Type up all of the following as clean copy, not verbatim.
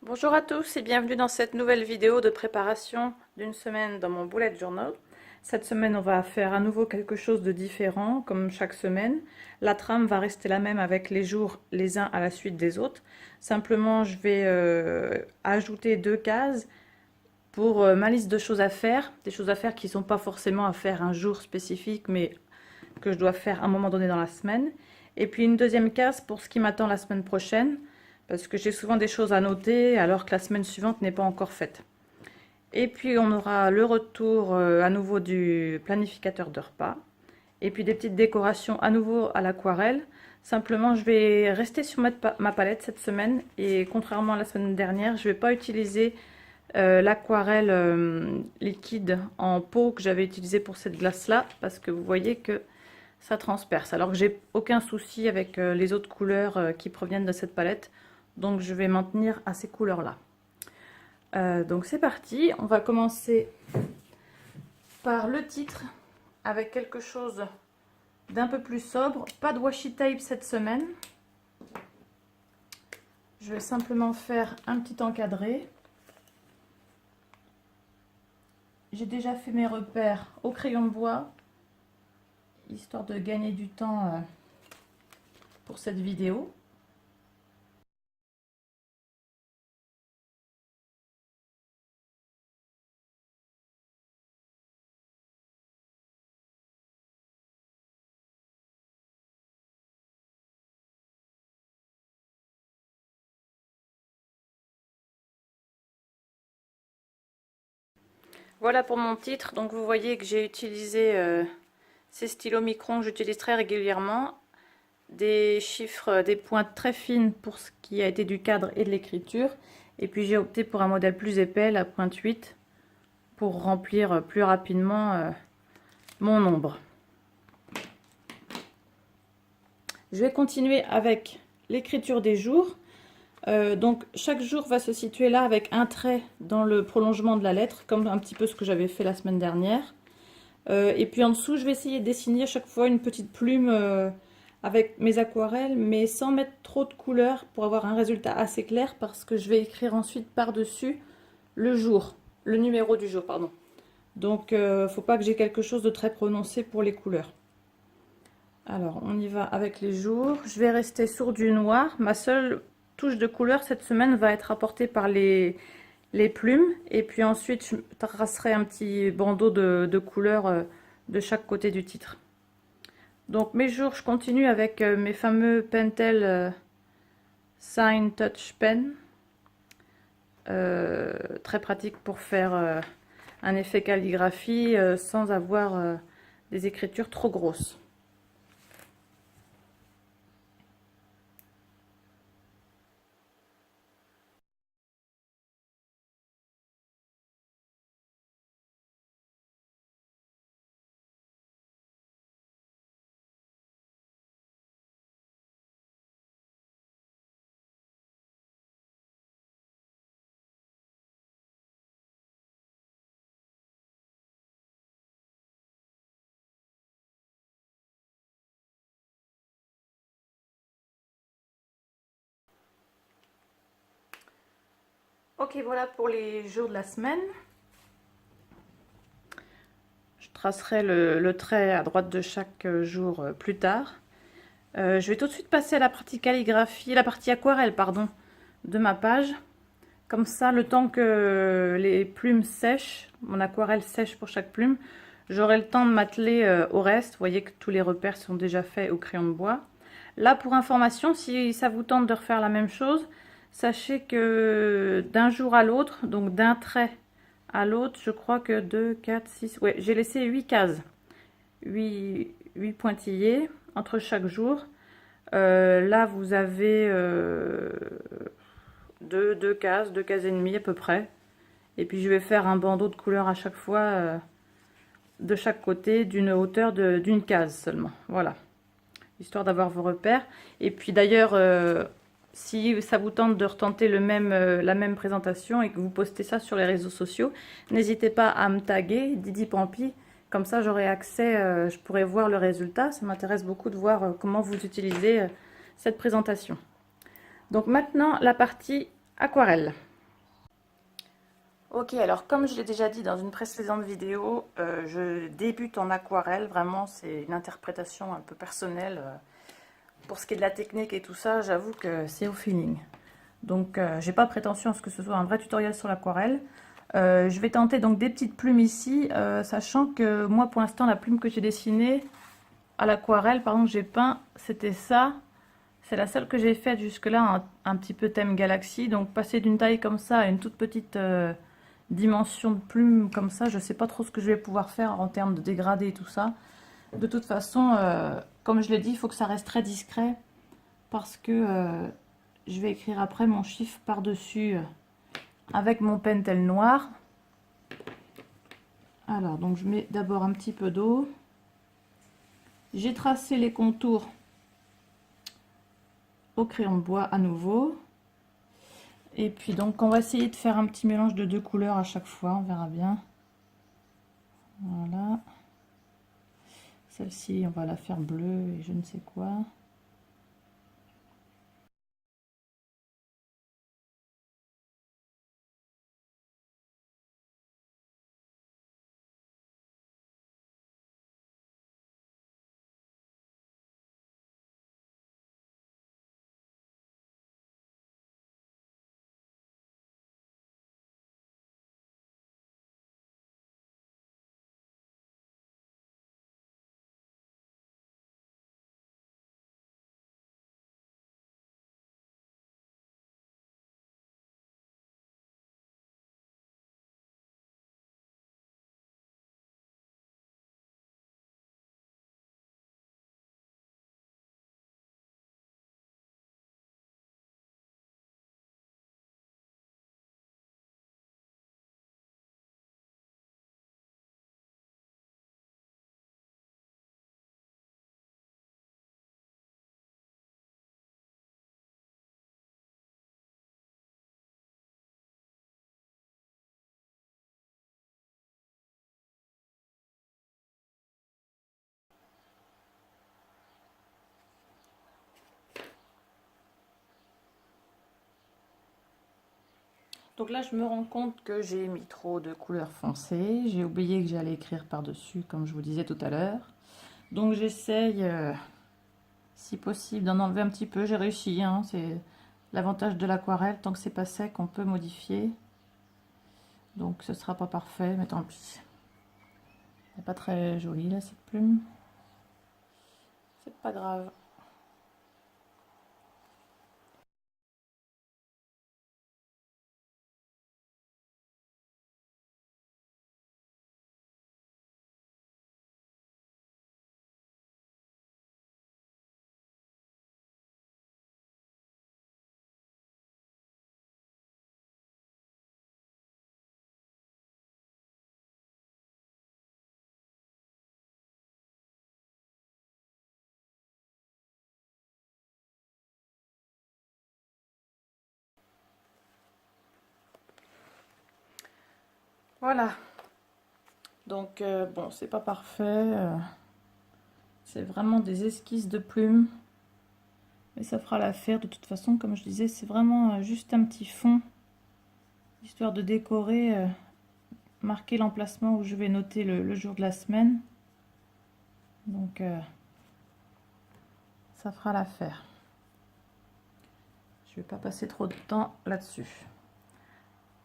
Bonjour à tous et bienvenue dans cette nouvelle vidéo de préparation d'une semaine dans mon bullet journal. Cette semaine, on va faire à nouveau quelque chose de différent, comme chaque semaine. La trame va rester la même avec les jours les uns à la suite des autres. Simplement, je vais ajouter 2 cases pour ma liste de choses à faire. Des choses à faire qui ne sont pas forcément à faire un jour spécifique, mais que je dois faire à un moment donné dans la semaine. Et puis une deuxième case pour ce qui m'attend la semaine prochaine, parce que j'ai souvent des choses à noter alors que la semaine suivante n'est pas encore faite. Et puis on aura le retour à nouveau du planificateur de repas, et puis des petites décorations à nouveau à l'aquarelle. Simplement, je vais rester sur ma palette cette semaine, et contrairement à la semaine dernière, je ne vais pas utiliser l'aquarelle liquide en pot que j'avais utilisé pour cette glace-là, parce que vous voyez que ça transperce. Alors que j'ai aucun souci avec les autres couleurs qui proviennent de cette palette. Donc je vais m'en tenir à ces couleurs-là. Donc c'est parti. On va commencer par le titre avec quelque chose d'un peu plus sobre. Pas de washi tape cette semaine. Je vais simplement faire un petit encadré. J'ai déjà fait mes repères au crayon de bois, histoire de gagner du temps pour cette vidéo. Voilà pour mon titre. Donc vous voyez que j'ai utilisé ces stylos Micron que j'utilise très régulièrement. Des chiffres, des pointes très fines pour ce qui a été du cadre et de l'écriture. Et puis j'ai opté pour un modèle plus épais, la pointe 8, pour remplir plus rapidement mon ombre. Je vais continuer avec l'écriture des jours. Donc chaque jour va se situer là avec un trait dans le prolongement de la lettre, comme un petit peu ce que j'avais fait la semaine dernière. Et puis en dessous, je vais essayer de dessiner à chaque fois une petite plume avec mes aquarelles, mais sans mettre trop de couleurs pour avoir un résultat assez clair, parce que je vais écrire ensuite par-dessus le jour, le numéro du jour, pardon. Donc faut pas que j'ai quelque chose de très prononcé pour les couleurs. Alors on y va avec les jours. Je vais rester sur du noir. Ma seule touche de couleur cette semaine va être apportée par les plumes, et puis ensuite je tracerai un petit bandeau de couleurs de chaque côté du titre. Donc mes jours, je continue avec mes fameux Pentel Sign Touch Pen, très pratique pour faire un effet calligraphie sans avoir des écritures trop grosses. Ok, voilà pour les jours de la semaine. Je tracerai le trait à droite de chaque jour plus tard. Je vais tout de suite passer à la partie calligraphie, la partie aquarelle, pardon, de ma page. Comme ça, le temps que les plumes sèchent, mon aquarelle sèche pour chaque plume, j'aurai le temps de m'atteler au reste. Vous voyez que tous les repères sont déjà faits au crayon de bois. Là, pour information, si ça vous tente de refaire la même chose, sachez que d'un jour à l'autre, donc d'un trait à l'autre, je crois que 2, 4, 6... Ouais, j'ai laissé 8 cases. 8 pointillés entre chaque jour. Là, vous avez 2 cases, 2 cases et demie à peu près. Et puis je vais faire un bandeau de couleur à chaque fois de chaque côté d'une hauteur d'une case seulement. Voilà, histoire d'avoir vos repères. Et puis d'ailleurs, si ça vous tente de retenter la même présentation et que vous postez ça sur les réseaux sociaux, n'hésitez pas à me taguer Didi Pampi. Comme ça, j'aurai accès, je pourrai voir le résultat. Ça m'intéresse beaucoup de voir comment vous utilisez cette présentation. Donc maintenant, la partie aquarelle. Ok, alors comme je l'ai déjà dit dans une précédente vidéo, je débute en aquarelle. Vraiment, c'est une interprétation un peu personnelle. Pour ce qui est de la technique et tout ça, j'avoue que c'est au feeling. Donc, j'ai pas prétention à ce que ce soit un vrai tutoriel sur l'aquarelle. Je vais tenter donc des petites plumes ici, sachant que moi, pour l'instant, la plume que j'ai dessinée à l'aquarelle, pardon, que j'ai peint, c'était ça. C'est la seule que j'ai faite jusque-là, un petit peu thème galaxie. Donc, passer d'une taille comme ça à une toute petite dimension de plume comme ça, je sais pas trop ce que je vais pouvoir faire en termes de dégradé et tout ça. De toute façon, comme je l'ai dit, il faut que ça reste très discret parce que je vais écrire après mon chiffre par-dessus avec mon pentel noir. Alors, donc je mets d'abord un petit peu d'eau. J'ai tracé les contours au crayon de bois à nouveau. Et puis donc on va essayer de faire un petit mélange de deux couleurs à chaque fois, on verra bien. Voilà. Celle-ci, on va la faire bleue et je ne sais quoi. Donc là, je me rends compte que j'ai mis trop de couleurs foncées. J'ai oublié que j'allais écrire par-dessus, comme je vous disais tout à l'heure. Donc j'essaye, si possible, d'en enlever un petit peu. J'ai réussi, hein, c'est l'avantage de l'aquarelle. Tant que c'est pas sec, on peut modifier. Donc ce sera pas parfait, mais tant pis. C'est pas très joli là, cette plume. C'est pas grave. Voilà. Donc bon, c'est pas parfait. C'est vraiment des esquisses de plumes. Mais ça fera l'affaire. De toute façon, comme je disais, c'est vraiment juste un petit fond. Histoire de décorer, marquer l'emplacement où je vais noter le jour de la semaine. Donc ça fera l'affaire. Je vais pas passer trop de temps là-dessus.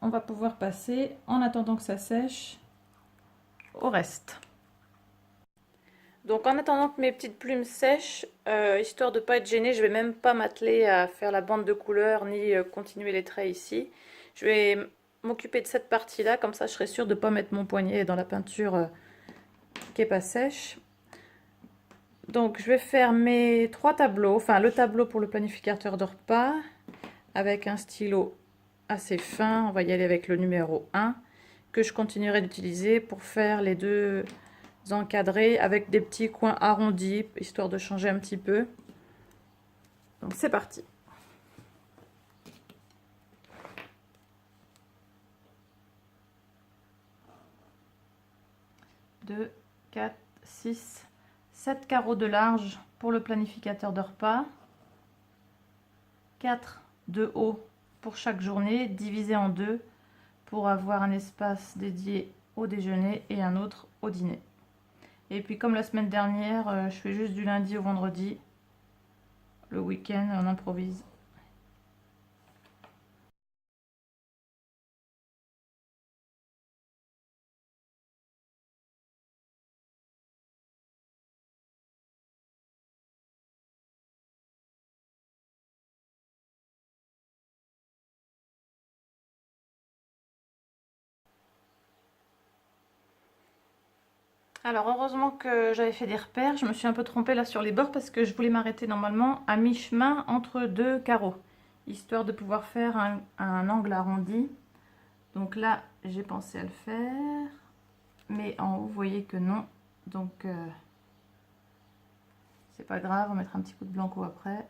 On va pouvoir passer, en attendant que ça sèche, au reste. Donc en attendant que mes petites plumes sèchent, histoire de ne pas être gênée, je vais même pas m'atteler à faire la bande de couleurs ni continuer les traits ici. Je vais m'occuper de cette partie-là, comme ça je serai sûre de ne pas mettre mon poignet dans la peinture qui n'est pas sèche. Donc je vais faire mes 3 tableaux, enfin le tableau pour le planificateur de repas, avec un stylo assez fin, on va y aller avec le numéro 1, que je continuerai d'utiliser pour faire les deux encadrés avec des petits coins arrondis, histoire de changer un petit peu. Donc c'est parti. 2, 4, 6, 7 carreaux de large pour le planificateur de repas, 4 de haut pour chaque journée, divisé en deux pour avoir un espace dédié au déjeuner et un autre au dîner. Et puis comme la semaine dernière, je fais juste du lundi au vendredi. Le week-end, on improvise. Alors heureusement que j'avais fait des repères, je me suis un peu trompée là sur les bords parce que je voulais m'arrêter normalement à mi-chemin entre deux carreaux, histoire de pouvoir faire un angle arrondi. Donc là j'ai pensé à le faire, mais en haut vous voyez que non, donc c'est pas grave, on va mettre un petit coup de blanco après.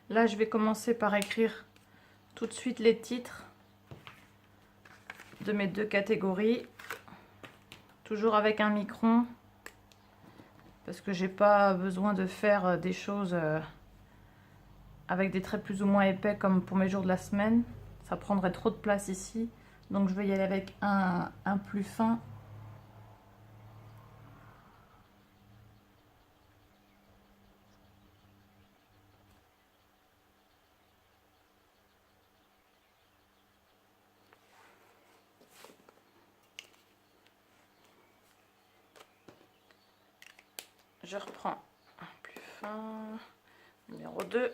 Là je vais commencer par écrire tout de suite les titres de mes deux catégories, toujours avec un micron, parce que j'ai pas besoin de faire des choses avec des traits plus ou moins épais comme pour mes jours de la semaine. Ça prendrait trop de place ici, donc je vais y aller avec un plus fin. Je reprends un plus fin, numéro 2.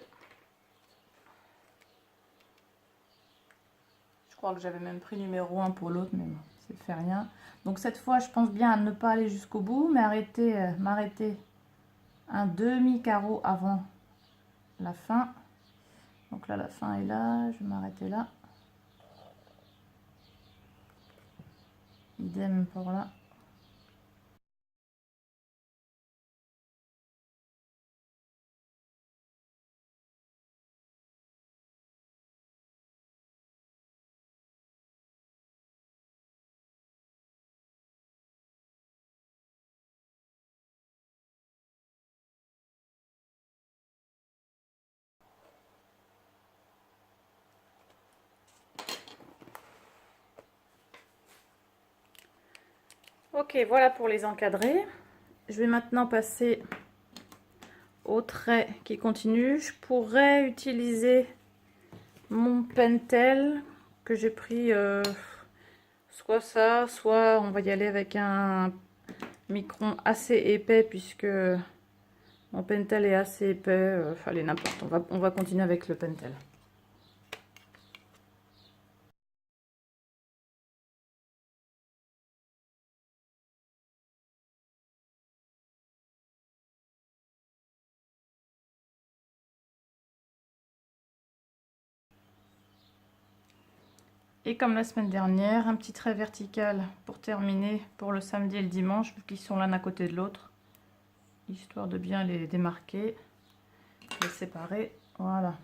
Je crois que j'avais même pris numéro 1 pour l'autre, mais bon, ça ne fait rien. Donc cette fois, je pense bien à ne pas aller jusqu'au bout, mais m'arrêter un demi-carreau avant la fin. Donc là, la fin est là, je vais m'arrêter là. Idem pour là. Ok, voilà pour les encadrer. Je vais maintenant passer au trait qui continue. Je pourrais utiliser mon pentel que j'ai pris, soit ça, soit on va y aller avec un micron assez épais puisque mon pentel est assez épais. Allez, n'importe, on va continuer avec le pentel. Et comme la semaine dernière, un petit trait vertical pour terminer pour le samedi et le dimanche, vu qu'ils sont l'un à côté de l'autre, histoire de bien les démarquer, les séparer. Voilà.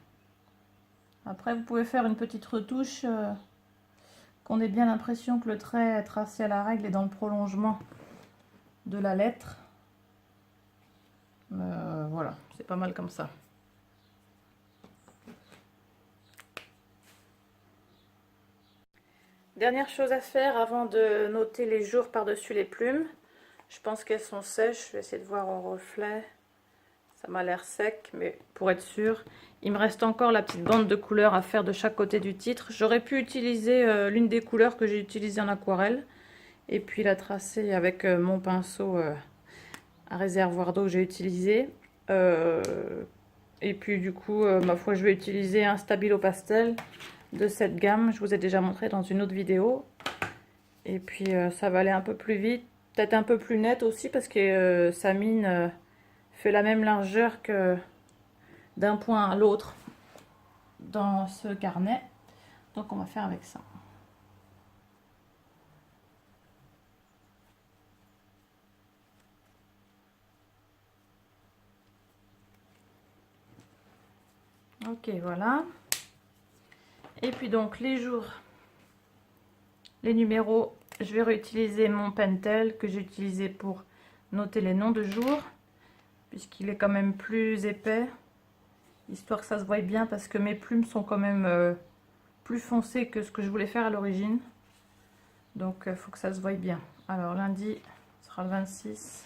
Après, vous pouvez faire une petite retouche, qu'on ait bien l'impression que le trait tracé à la règle est dans le prolongement de la lettre. Voilà, c'est pas mal comme ça. Dernière chose à faire avant de noter les jours par-dessus les plumes. Je pense qu'elles sont sèches, je vais essayer de voir au reflet. Ça m'a l'air sec, mais pour être sûr, il me reste encore la petite bande de couleurs à faire de chaque côté du titre. J'aurais pu utiliser l'une des couleurs que j'ai utilisées en aquarelle, et puis la tracer avec mon pinceau à réservoir d'eau que j'ai utilisé. Et puis du coup, ma foi, je vais utiliser un Stabilo Pastel de cette gamme. Je vous ai déjà montré dans une autre vidéo. Et puis ça va aller un peu plus vite, peut-être un peu plus net aussi, parce que sa mine fait la même largeur que d'un point à l'autre dans ce carnet. Donc on va faire avec ça. Ok, voilà. Et puis donc les jours, les numéros, je vais réutiliser mon pentel que j'ai utilisé pour noter les noms de jours. puisqu'il est quand même plus épais, histoire que ça se voie bien, parce que mes plumes sont quand même plus foncées que ce que je voulais faire à l'origine. Donc il faut que ça se voie bien. Alors lundi sera le 26.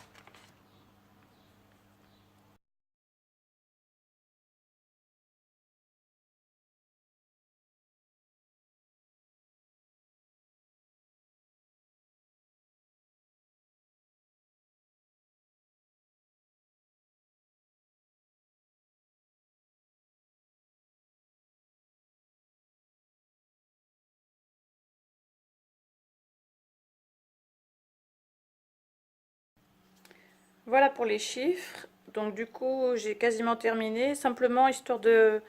Voilà pour les chiffres. Donc du coup, j'ai quasiment terminé. Simplement, histoire de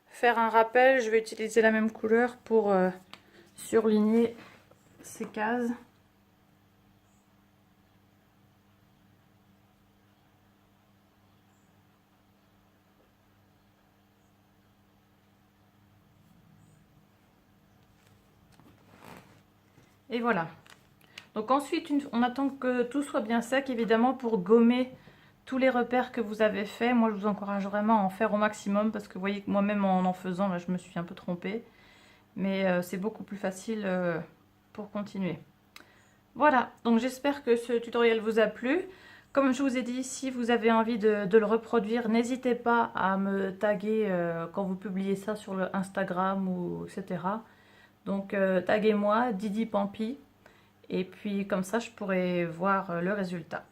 faire un rappel, je vais utiliser la même couleur pour surligner ces cases. Et voilà. Donc ensuite, on attend que tout soit bien sec, évidemment, pour gommer tous les repères que vous avez faits. Moi, je vous encourage vraiment à en faire au maximum, parce que vous voyez que moi-même, en faisant, là, je me suis un peu trompée. Mais c'est beaucoup plus facile pour continuer. Voilà, donc j'espère que ce tutoriel vous a plu. Comme je vous ai dit, si vous avez envie de le reproduire, n'hésitez pas à me taguer quand vous publiez ça sur le Instagram ou etc. Donc taguez-moi Didi Pampi et puis comme ça je pourrai voir le résultat.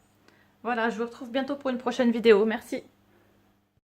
Voilà, je vous retrouve bientôt pour une prochaine vidéo. Merci.